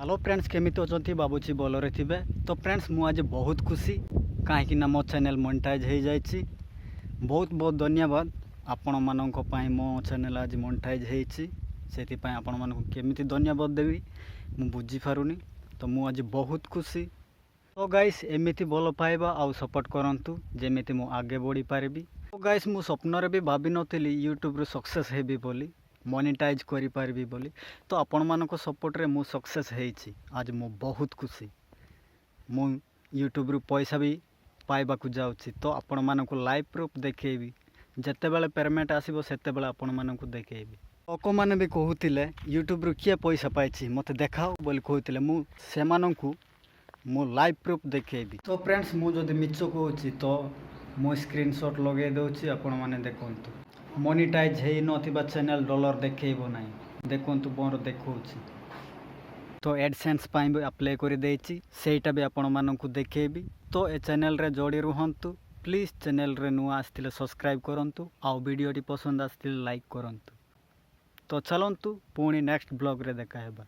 Hello friends केमिति अछंती बाबूजी बोलरे थिबे। तो फ्रेंड्स मु आज बहुत खुशी कहीं मो चैनल मोनेटाइज हो जाइए। बहुत बहुत धन्यवाद आपण मानक मो चैनल आज मोनेटाइज होती से आपण मानक केमिति धन्यवाद देवी मु बुझी पारुनी। तो मु आज बहुत खुशी। तो गाइस एमिति भल पाइबा आउ सपोर्ट करंतु जेमिति मु आगे बढ़ी पारिबी। तो गाइस मु स्वप्न भी भाभी नथिली यूट्यूब रे सक्सेस हेबी बोली मोनेटाइज करि पारिबी बोली। तो आपण मानक सपोर्ट रे मु सक्सेस हेछि। आज मु बहुत खुशी मु यूट्यूब रू पैसा भी पाइबा को जाउछि। तो आपण मानक लाइव प्रूफ देखेबी जते बेले पेमेंट आसीबो सेते बेले आपण मानक देखेबी। लोक माने भी कहूतिले यूट्यूब रू किए पैसा पाइछि मते देखाओ बोली कहूतिले मु सेमानंकु मु लाइव प्रूफ देखेबी। तो फ्रेंड्स मु जदि मिछ कहूछि तो मो स्क्रीनशॉट लगे दउछि आपण माने देखंतु। मोनेटाइज हेई नथिबा चैनल डॉलर देखेइबो नाही देखंतु मोर देखौछि। तो एडसेंस पाई भी अप्लाई कर देछि सेटा भी आपण मानकु देखेबी। तो ए चैनल रे जोड़ी रुहंतु प्लीज। चैनल रे नुआ आस्तिले सब्सक्राइब करंतु आउ वीडियोटी पसंद आस्तिले लाइक करंतु। तो चलंतु पुणी नेक्स्ट ब्लॉग रे देखा हेबा।